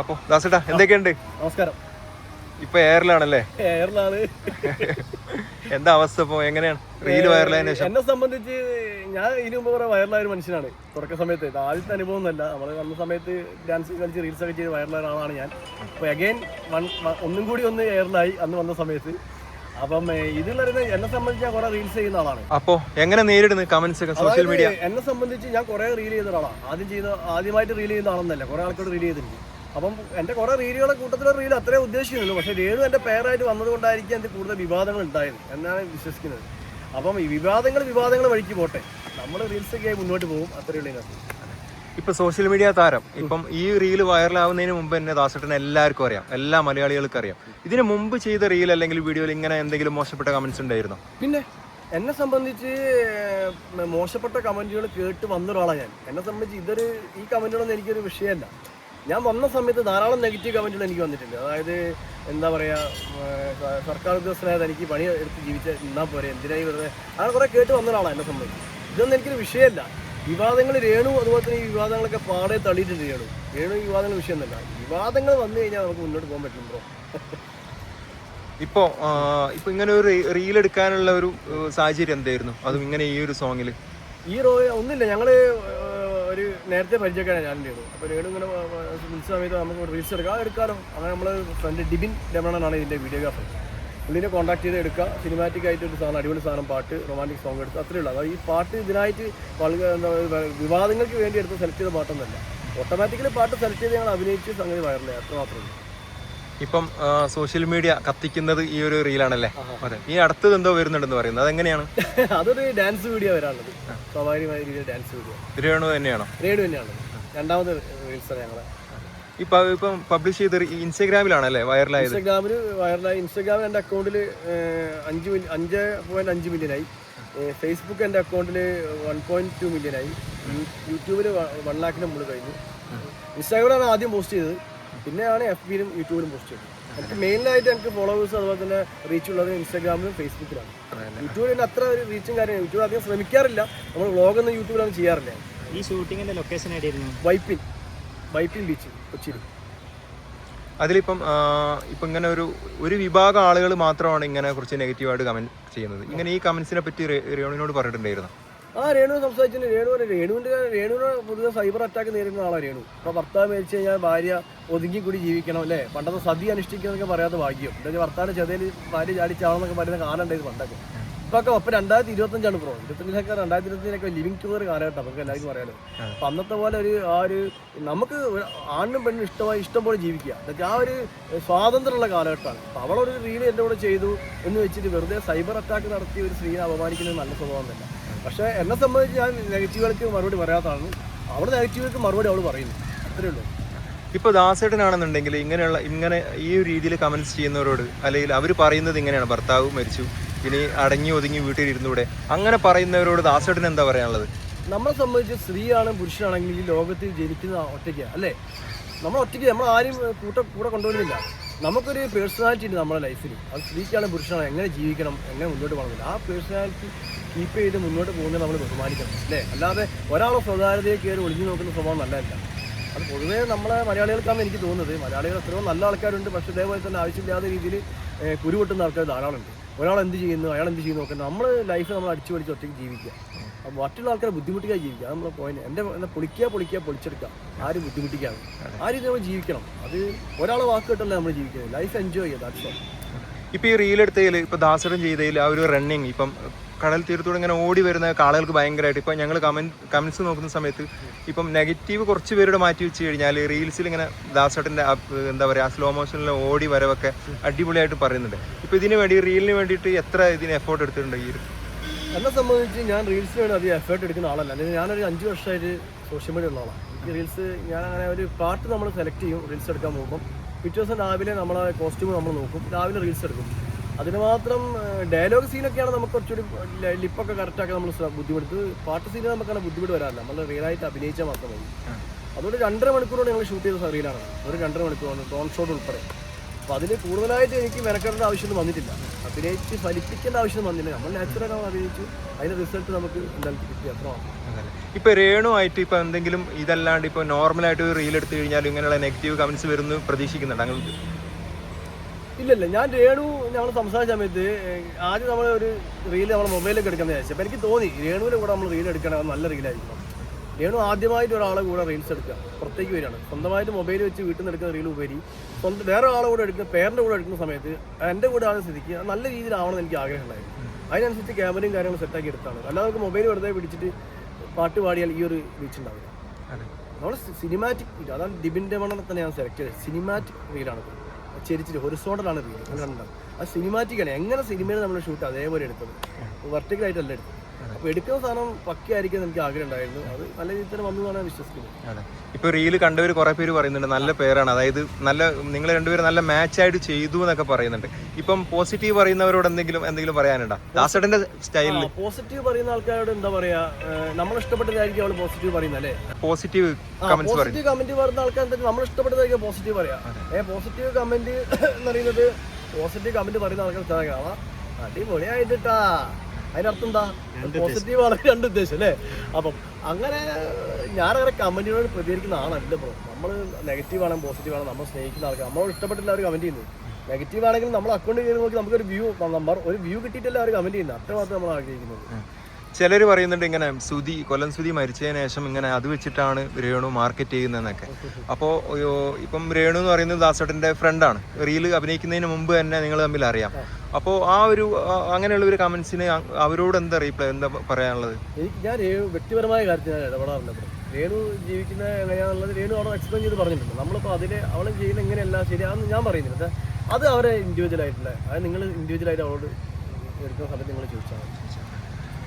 അപ്പൊ ദാസേട്ടാ എന്തൊക്കെയുണ്ട്? നമസ്കാരം. ഇപ്പൊ എയറിലാണല്ലേ? എയറിലാണ്. എന്താ അവസ്ഥ ഇപ്പൊ? എങ്ങനെയാണ് റീല് വൈറലായതിനു ശേഷം? എന്നെ സംബന്ധിച്ച് ഞാൻ ഇതിനു മുമ്പ് കുറെ വൈറലായ ഒരു മനുഷ്യനാണ്. തുടക്ക സമയത്ത് ആദ്യത്തെ അനുഭവം ഒന്നല്ല. നമ്മൾ വന്ന സമയത്ത് ഡാൻസ് കളിച്ച് റീൽസ് ഒക്കെ ചെയ്ത് വൈറലായ ആളാണ് ഞാൻ. അപ്പൊ അഗൈൻ ഒന്നും കൂടി ഒന്ന് എയറിലായി അന്ന് വന്ന സമയത്ത്. അപ്പം ഇതിൽ എന്നെ സംബന്ധിച്ച് ഞാൻ കുറെ റീൽസ് ചെയ്യുന്ന ആളാണ്. അപ്പൊ എങ്ങനെ നേരിടുന്നു കമന്റ്സ് ഒക്കെ സോഷ്യൽ മീഡിയ? എന്നെ സംബന്ധിച്ച് ഞാൻ കുറെ റീൽ ചെയ്ത ഒരാളാണ്. ആദ്യമായിട്ട് റീൽ ചെയ്യുന്ന ആളെന്നല്ല, കുറെ ആൾക്കാർ റീൽ ചെയ്തിട്ടുണ്ട്. അപ്പം എൻ്റെ കുറേ റീലുകളെ കൂട്ടത്തിലുള്ള റീൽ അത്രേ ഉദ്ദേശിക്കുന്നുള്ളൂ. പക്ഷേ രേണു എൻ്റെ പേരായിട്ട് വന്നതുകൊണ്ടായിരിക്കും എൻ്റെ കൂടുതൽ വിവാദങ്ങൾ ഉണ്ടായത് എന്നാണ് വിശ്വസിക്കുന്നത്. അപ്പം ഈ വിവാദങ്ങൾ വഴിക്ക് പോട്ടെ, നമ്മൾ റീൽസൊക്കെ ആയി മുന്നോട്ട് പോകും, അത്രയുള്ള ഇതിനകത്ത്. ഇപ്പൊ സോഷ്യൽ മീഡിയ താരം ഇപ്പം ഈ റീല് വൈറലാവുന്നതിന് മുമ്പ് തന്നെ ദാസേട്ടനെ എല്ലാവർക്കും അറിയാം, എല്ലാ മലയാളികൾക്കും അറിയാം. ഇതിന് മുമ്പ് ചെയ്ത റീൽ അല്ലെങ്കിൽ വീഡിയോയിൽ ഇങ്ങനെ എന്തെങ്കിലും മോശപ്പെട്ട കമന്റ്സ് ഉണ്ടായിരുന്നോ? പിന്നെ എന്നെ സംബന്ധിച്ച് മോശപ്പെട്ട കമൻറ്റുകൾ കേട്ട് വന്ന ഒരാളാണ് ഞാൻ. എന്നെ സംബന്ധിച്ച് ഈ കമൻറ്റുകളൊന്നും എനിക്കൊരു വിഷയമല്ല. ഞാൻ വന്ന സമയത്ത് ധാരാളം നെഗറ്റീവ് കമൻറ്റുകൾ എനിക്ക് വന്നിട്ടുണ്ട്. അതായത് എന്താ പറയുക, സർക്കാർ ഉദ്യോഗസ്ഥനായത് എനിക്ക് പണി എടുത്ത് നിന്നാൽ പോരെ, എന്തിനായി വെറുതെ, അങ്ങനെ കുറേ കേട്ട് വന്ന ഒരാളാണ് എന്നെ സംബന്ധിച്ച്. ഇതൊന്നും എനിക്കൊരു വിഷയമല്ല. വിവാദങ്ങൾ രേണു അതുപോലെ തന്നെ ഈ വിവാദങ്ങളൊക്കെ പാടെ തള്ളിയിട്ടുണ്ട്. രേണു ഈ വിവാദങ്ങൾ വിഷയമൊന്നുമല്ല. വിവാദങ്ങൾ വന്നു കഴിഞ്ഞാൽ നമുക്ക് മുന്നോട്ട് പോകാൻ പറ്റും ബ്രോ. ഇപ്പൊ ഇങ്ങനെ ഒരു റീൽ എടുക്കാനുള്ള ഒരു സാഹചര്യം എന്തായിരുന്നു? അതും ഇങ്ങനെ ഈ ഒരു സോങ്ങിൽ ഒന്നുമില്ല. ഞങ്ങള് ഒരു നേരത്തെ പരിചയക്കാരാണ് ഞാൻ രേണു. അപ്പോൾ രേണു ഇങ്ങനെ വിളിച്ച സമയത്ത് നമുക്ക് റീൽസ് എടുക്കാമല്ലോ. അങ്ങനെ നമ്മൾ ഫ്രണ്ട് ഡിബിൻ രമണനാണ് ഇതിൻ്റെ വീഡിയോഗ്രാഫർ. പുള്ളിനെ കോൺടാക്ട് ചെയ്ത് എടുക്കുക. സിനിമാറ്റിക് ആയിട്ട് ഒരു സാധനം, അടിപൊളി സാധനം, പാട്ട്, റൊമാൻറ്റിക് സോങ് എടുത്ത് അത്രയേ ഉള്ളൂ. അതായത് ഈ പാട്ട് ഇതിനായിട്ട് വിവാദങ്ങൾക്ക് വേണ്ടി എടുത്ത് സെലക്ട് ചെയ്ത പാട്ടൊന്നുമല്ല. ഓട്ടോമാറ്റിക്കലി പാട്ട് സെലക്ട് ചെയ്ത് ഞങ്ങൾ അഭിനയിച്ച് സംഗതി വയറില്ല, അത്ര മാത്രമേ ഉള്ളൂ. ഇപ്പം സോഷ്യൽ മീഡിയ കത്തിക്കുന്നത് ഈ ഒരു റീലാണല്ലേ? അതെ. ഈ അടുത്തത് എന്തോ വരുന്നുണ്ടെന്ന് പറയുന്നത്, അതെങ്ങനെയാണ്? അതൊരു ഡാൻസ് വീഡിയോ വരാനുള്ളത്, സ്വാഭാവികമായ രീതിയിൽ ഡാൻസ് വീഡിയോ. രേണു തന്നെയാണോ? രേണു തന്നെയാണ്. രണ്ടാമത് റീൽസാണ് ഞങ്ങളെ. ഇപ്പം പബ്ലിഷ് ചെയ്ത് ഇൻസ്റ്റാഗ്രാമിലാണല്ലേ വൈറലായത്? ഇൻസ്റ്റാഗ്രാമിൽ വൈറലായി. ഇൻസ്റ്റാഗ്രാമിൽ എൻ്റെ അക്കൗണ്ടിൽ 5.5 മില്യനായി. ഫേസ്ബുക്ക് എൻ്റെ അക്കൗണ്ടിൽ 1.2 മില്യനായി. യൂട്യൂബിൽ 1 ലാഖിന് മുകളിൽ കഴിഞ്ഞു. ഇൻസ്റ്റാഗ്രാമിലാണ് ആദ്യം പോസ്റ്റ് ചെയ്തത്, പിന്നെയാണ് FBയിലും യൂട്യൂബിലും പോസ്റ്റ് ചെയ്തത്. എനിക്ക് മെയിനായിട്ട് എനിക്ക് ഫോളോവേഴ്സ് അതുപോലെ തന്നെ റീച്ച് ഉള്ളത് ഇൻസ്റ്റാഗ്രാമിലും ഫേസ്ബുക്കിലാണ്. യൂട്യൂബിൽ അത്ര ഒരു റീച്ചും കാര്യങ്ങളും യൂട്യൂബിൽ അധികം ശ്രമിക്കാറില്ല. നമ്മൾ വ്ളോഗൊന്നും യൂട്യൂബിലൊന്നും ചെയ്യാറില്ല. ഈ ഷൂട്ടിങ്ങിന്റെ ലൊക്കേഷൻ എവിടെയായിരുന്നു? വൈപ്പിൻ ബീച്ച്, കൊച്ചിയിൽ. അതിലിപ്പം ഇങ്ങനെ ഒരു വിഭാഗം ആളുകൾ മാത്രമാണ് ഇങ്ങനെ കുറച്ച് നെഗറ്റീവായിട്ട് കമന്റ് ചെയ്യുന്നത്. ഇങ്ങനെ ഈ കമന്റ്സിനെ പറ്റി രേണുവിനോട് പറഞ്ഞിട്ടുണ്ടായിരുന്നു? രേണു സംസാരിച്ചിട്ടുണ്ട്. രേണുവിന് പൊതുവെ സൈബർ അറ്റാക്ക് നേരിടുന്ന ആളാണ് രേണു. ഇപ്പോൾ ഭർത്താവ് മരിച്ചു കഴിഞ്ഞാൽ ഭാര്യ ഒതുങ്ങിക്കൂടി ജീവിക്കണം അല്ലേ, പണ്ടത്തെ സതി അനുഷ്ഠിക്കുന്നതൊക്കെ പറയാത്ത ഭാഗ്യം. എന്താ വെച്ചാൽ ഭർത്താവിൻ്റെ ചെതയിൽ ഭാര്യ ചാടിച്ചാണെന്നൊക്കെ പറയുന്ന കാലം ഉണ്ടായത് പണ്ടൊക്കെ. ഇപ്പൊക്കെ 2025 ബ്രോ. 2025 ലിവിങ് ടുഗദർ കാലഘട്ടം നമുക്ക് എല്ലാവർക്കും പറയാലോ. അപ്പം അന്നത്തെ പോലെ നമുക്ക് ആണിനും പെണ്ണും ഇഷ്ടം പോലെ ജീവിക്കുക, എന്നുവെച്ചാൽ ആ ഒരു സ്വാതന്ത്ര്യമുള്ള കാലഘട്ടമാണ്. അപ്പം അവളൊരു റീൽ എൻ്റെ കൂടെ ചെയ്തു എന്ന് വെച്ചിട്ട് വെറുതെ സൈബർ അറ്റാക്ക് നടത്തി ഒരു സ്ത്രീയെ അപമാനിക്കുന്നത് നല്ല സ്വഭാവം തന്നെ. പക്ഷേ എന്നെ സംബന്ധിച്ച് ഞാൻ നെഗറ്റീവുകൾക്ക് മറുപടി പറയാത്തതാണ്. അവിടെ നെഗറ്റീവുകൾക്ക് മറുപടി അവൾ പറയുന്നു, അത്രയേ ഉള്ളൂ. ഇപ്പോൾ ദാസേട്ടനാണെന്നുണ്ടെങ്കിൽ ഇങ്ങനെ ഈ ഒരു രീതിയിൽ കമന്റ്സ് ചെയ്യുന്നവരോട്, അല്ലെങ്കിൽ അവർ പറയുന്നത് ഇങ്ങനെയാണ്, ഭർത്താവ് മരിച്ചു ഇനി അടങ്ങി ഒതുങ്ങി വീട്ടിലിരുന്നൂടെ, അങ്ങനെ പറയുന്നവരോട് ദാസേട്ടന് എന്താ പറയാനുള്ളത്? നമ്മളെ സംബന്ധിച്ച് സ്ത്രീയാണ് പുരുഷനാണെങ്കിൽ ഈ ലോകത്തിൽ ജനിക്കുന്ന ഒറ്റയ്ക്കാണ് അല്ലേ. നമ്മൾ ഒറ്റയ്ക്ക്, നമ്മൾ ആരും കൂടെ കൊണ്ടുവരുന്നില്ല. നമുക്കൊരു പേഴ്സണാലിറ്റി ഉണ്ട് നമ്മുടെ ലൈഫിൽ. അത് സ്ത്രീക്കാണ് പുരുഷനാണ് എങ്ങനെ ജീവിക്കണം, എങ്ങനെ മുന്നോട്ട് പോകണമെന്നില്ല. ആ പേഴ്സണാലിറ്റി കീപ്പ് ചെയ്ത് മുന്നോട്ട് പോകുന്നത് നമ്മൾ ബഹുമാനിക്കണം അല്ലേ. അല്ലാതെ ഒരാളെ സ്വകാര്യതയെ കയറി ഒളിഞ്ഞു നോക്കുന്ന സ്വഭാവം നല്ലതല്ല. അത് പൊതുവേ നമ്മളെ മലയാളികൾക്കാണ് എനിക്ക് തോന്നുന്നത്. മലയാളികൾ എത്രയോ നല്ല ആൾക്കാരുണ്ട്, പക്ഷേ ഇതേപോലെ തന്നെ ആവശ്യമില്ലാത്ത രീതിയിൽ കുരുപൊട്ടുന്ന ആൾക്കാർ ധാരാളമുണ്ട്. ഒരാൾ എന്ത് ചെയ്യുന്നു, അയാൾ എന്ത് ചെയ്യുന്നു നോക്കുന്നത്. നമ്മൾ ലൈഫ് നമ്മൾ അടിച്ചു പൊളിച്ച് ഒറ്റയ്ക്ക് ജീവിക്കുക, അപ്പോൾ മറ്റുള്ള ആൾക്കാരെ ബുദ്ധിമുട്ടിക്കാൻ ജീവിക്കുക. അത് നമ്മളെ പോയിന്റ്. എന്നെ പൊളിച്ചെടുക്കുക, ആരും ബുദ്ധിമുട്ടിക്കാതെ ആ രീതി നമ്മൾ ജീവിക്കണം. അത് ഒരാളെ വാക്ക് കേട്ടല്ലേ നമ്മൾ ജീവിക്കുന്നത്. ലൈഫ് എൻജോയ് ചെയ്യുക, ദാറ്റ്സ് ഓൾ. ഇപ്പം ഈ റീൽ എടുത്തതിൽ, ഇപ്പോൾ ദാസേട്ടൻ ചെയ്തതിൽ ആ ഒരു റണ്ണിങ്, ഇപ്പം കടൽ തീരത്തൂടെ ഇങ്ങനെ ഓടി വരുന്ന ആളുകൾക്ക് ഭയങ്കരമായിട്ട്, ഇപ്പം ഞങ്ങൾ കമന്റ്സ് നോക്കുന്ന സമയത്ത് ഇപ്പം നെഗറ്റീവ് കുറച്ച് പേരുടെ മാറ്റി വെച്ച് കഴിഞ്ഞാൽ റീൽസിൽ ഇങ്ങനെ ദാസേട്ടൻ്റെ എന്താ പറയുക, സ്ലോ മോഷനിൽ ഓടി വരവൊക്കെ അടിപൊളിയായിട്ട് പറയുന്നുണ്ട്. ഇപ്പോൾ ഇതിന് വേണ്ടി റീലിന് വേണ്ടിയിട്ട് എത്ര ഇതിന് എഫേർട്ട് എടുത്തിട്ടുണ്ട്? ഈ എന്നെ സംബന്ധിച്ച് ഞാൻ റീൽസിന് വേണ്ടി അധികം എഫേർട്ട് എടുക്കുന്ന ആളല്ല. അല്ലെങ്കിൽ ഞാനൊരു 5 വർഷമായിട്ട് സോഷ്യൽ മീഡിയ ഉള്ള ആളാണ്. എനിക്ക് റീൽസ്, ഞാൻ അങ്ങനെ ഒരു പാട്ട് നമ്മൾ സെലക്ട് ചെയ്യും റീൽസ് എടുക്കാൻ പോകുമ്പം. പിറ്റേ ദിവസം രാവിലെ നമ്മളെ കോസ്റ്റ്യൂം നമ്മൾ നോക്കും, രാവിലെ റീൽസ് എടുക്കും. അതിന് മാത്രം ഡയലോഗ് സീനൊക്കെയാണ് നമുക്ക് കുറച്ചുകൂടി ലിപ്പൊക്കെ കറക്റ്റാക്കി നമ്മൾ ബുദ്ധിമുട്ട്. പാട്ട് സീന് നമുക്കങ്ങനെ ബുദ്ധിമുട്ട് വരാറില്ല, നമ്മൾ റിയലായിട്ട് അഭിനയിച്ചാൽ മാത്രം മതി. അതുകൊണ്ട് 2.5 മണിക്കൂറോടെ ഞങ്ങൾ ഷൂട്ട് ചെയ്ത റീലാണ്. ഒരു 2.5 മണിക്കൂറാണ് ഡ്രോൺ ഷോട്ട് ഉൾപ്പെടെ. അപ്പോൾ അതിൽ കൂടുതലായിട്ട് എനിക്ക് മെനക്കെടേണ്ട ആവശ്യമൊന്നും വന്നിട്ടില്ല. അഭിനയിച്ച് ഫലിപ്പിക്കേണ്ട ആവശ്യം വന്നില്ല. നമ്മൾ നാച്ചുറലായി അഭിനയിച്ചു, അതിൻ്റെ റിസൾട്ട് നമുക്ക് എന്തായാലും കിട്ടി. അത്രമാണ്. ഇപ്പൊ രേണുവായിട്ട് ഇപ്പൊ എന്തെങ്കിലും ഇതല്ലാണ്ട് ഇപ്പൊ നോർമലായിട്ട് ഒരു റീൽ എടുത്തു കഴിഞ്ഞാൽ ഇങ്ങനെയുള്ള നെഗറ്റീവ് കമന്റ്സ് വരുന്നു പ്രതീക്ഷിക്കുന്നുണ്ട് അങ്ങനെ? ഇല്ലല്ല, ഞാൻ രേണു ഞങ്ങൾ സംസാരിച്ച സമയത്ത് ആദ്യം നമ്മൾ ഒരു റീൽ നമ്മൾ മൊബൈലിലേക്ക് എടുക്കാമെന്ന് വിചാരിച്ചു. അപ്പോൾ എനിക്ക് തോന്നി രേണുവിൻ്റെ കൂടെ നമ്മൾ റീൽ എടുക്കണമെങ്കിൽ നല്ല റീലായിരിക്കും. രേണു ആദ്യമായിട്ട് ഒരാളെ കൂടെ റീൽസ് എടുക്കുക, പുറത്തേക്ക് വരികയാണ്. സ്വന്തമായിട്ട് മൊബൈൽ വെച്ച് വീട്ടിൽ നിന്ന് എടുക്കുന്ന റീൽ ഉപരി വേറെ ആളെ കൂടെ എടുക്കുന്ന പേരൻ്റെ കൂടെ എടുക്കുന്ന സമയത്ത് എൻ്റെ കൂടെ ആണ് സ്ഥിതിക്ക് നല്ല രീതിയിലാവണമെന്ന് എനിക്ക് ആഗ്രഹമുണ്ടായിരുന്നു. അതിനനുസരിച്ച് ക്യാമറയും കാര്യങ്ങളും സെറ്റാക്കി എടുത്താണ്. അല്ലാതെ നമുക്ക് മൊബൈൽ വെറുതെ പിടിച്ചിട്ട് പാട്ട് പാടിയാൽ ഈ ഒരു റീച്ച് ഉണ്ടാവില്ല. നമ്മൾ സിനിമാറ്റിക് റീൽ, അതാണ് ഡിബിൻ്റെ മണ്ണനെ തന്നെ ഞാൻ സെലക്ട് ചെയ്തത്. സിനിമാറ്റിക് റീലാണ്, ചെരിച്ചിട്ട് ഹൊറിസോണ്ടലാണ് റീൽ. അങ്ങനെ അത് സിനിമാറ്റിക്കാണ്. എങ്ങനെ സിനിമയിൽ നമ്മൾ ഷൂട്ട് അതേപോലെ എടുത്തത്, വെർട്ടിക്കലായിട്ടല്ല എടുത്തത്. അപ്പോൾ എടുക്കുന്ന സാധനം പക്കയായിരിക്കും എനിക്ക് ആഗ്രഹം ഉണ്ടായിരുന്നു. അത് നല്ല രീതിയിൽ വന്നു എന്നാണ് വിശ്വസിക്കുന്നത്. ഇപ്പൊ റീല് കണ്ടവർ കുറെ പേര് പറയുന്നുണ്ട് നല്ല പേരാണ്, അതായത് നല്ല നിങ്ങൾ രണ്ടുപേരും നല്ല മാച്ച് ആയിട്ട് ചെയ്തു എന്നൊക്കെ പറയുന്നുണ്ട്. ഇപ്പം പോസിറ്റീവ് പറയുന്നവരോട് എന്തെങ്കിലും പറയാനുണ്ടോ ദാസേട്ടന്റെ സ്റ്റൈലിൽ? പോസിറ്റീവ് പറയുന്ന ആൾക്കാരോട് എന്താ പറയാ, നമ്മൾ ഇഷ്ടപ്പെട്ടതായിരിക്കും അവൾ പോസിറ്റീവ് പറയുന്നത് അല്ലേ. പോസിറ്റീവ് കമന്റ് പറയുന്ന ആൾക്കാർ നമ്മൾ ഇഷ്ടപ്പെട്ടതായിരിക്കും പോസിറ്റീവ് പറയാ. പോസിറ്റീവ് കമന്റ് എന്ന് പറയുന്നത്, പോസിറ്റീവ് കമന്റ് പറയുന്ന ആൾക്കാർ കാണാം അടിപൊളിയായിട്ടാ, അതിനർത്ഥം എന്താ, പോസിറ്റീവ് ആണ് രണ്ട് ഉദ്ദേശം അല്ലേ. അപ്പം അങ്ങനെ ഞാനങ്ങനെ കമന്റിനോട് പ്രതികരിക്കുന്ന ആളല്ല ബ്രോ. നമ്മൾ നെഗറ്റീവ് ആണെങ്കിൽ പോസിറ്റീവ് ആണ്, നമ്മൾ സ്നേഹിക്കുന്ന ആൾക്കാർ നമ്മളോട് ഇഷ്ടപ്പെട്ടില്ല അവർ കമന്റ് ചെയ്യുന്നത്. നെഗറ്റീവ് ആണെങ്കിൽ നമ്മൾ അക്കൗണ്ട് കയറി നോക്കി നമുക്കൊരു വ്യൂ കിട്ടിയിട്ടല്ല അവർ കമന്റ് ചെയ്യുന്നത്. അത്ര മാത്രം നമ്മൾ ആഗ്രഹിക്കുന്നത്. ചിലർ പറയുന്നുണ്ട് ഇങ്ങനെ കൊല്ലം സുധി മരിച്ചതിന് ശേഷം ഇങ്ങനെ അത് വെച്ചിട്ടാണ് രേണു മാർക്കറ്റ് ചെയ്യുന്നതെന്നൊക്കെ. അപ്പോൾ ഇപ്പം രേണു എന്ന് പറയുന്നത് ദാസേട്ടൻ്റെ ഫ്രണ്ടാണ്, റീല് അഭിനയിക്കുന്നതിന് മുമ്പ് തന്നെ നിങ്ങൾ തമ്മിൽ അറിയാം. അപ്പോൾ ആ ഒരു അങ്ങനെയുള്ള ഒരു കമന്റ്സിന് അവരോട് എന്താ പറയാനുള്ളത്? ഞാൻ വ്യക്തിപരമായ കാര്യത്തിൽ ഞാൻ ഇടപെടാറുണ്ട്. രേണു ജീവിക്കുന്ന എങ്ങനെയാണെന്നുള്ളത് രേണു അവിടെ എക്സ്പ്ലെയിൻ ചെയ്ത് പറഞ്ഞിട്ടുണ്ട്. നമ്മളിപ്പോൾ അതിൽ അവൾ ചെയ്യുന്ന എങ്ങനെയല്ല ശരിയാണെന്ന് ഞാൻ പറയുന്നില്ല. അത് അവരെ ഇൻഡിവിജ്വൽ ആയിട്ടുള്ള, അത് നിങ്ങൾ ഇൻഡിവിജ്വലായിട്ട് അവളോട് എടുക്കുന്ന സമയത്ത് നിങ്ങൾ ചോദിച്ചാൽ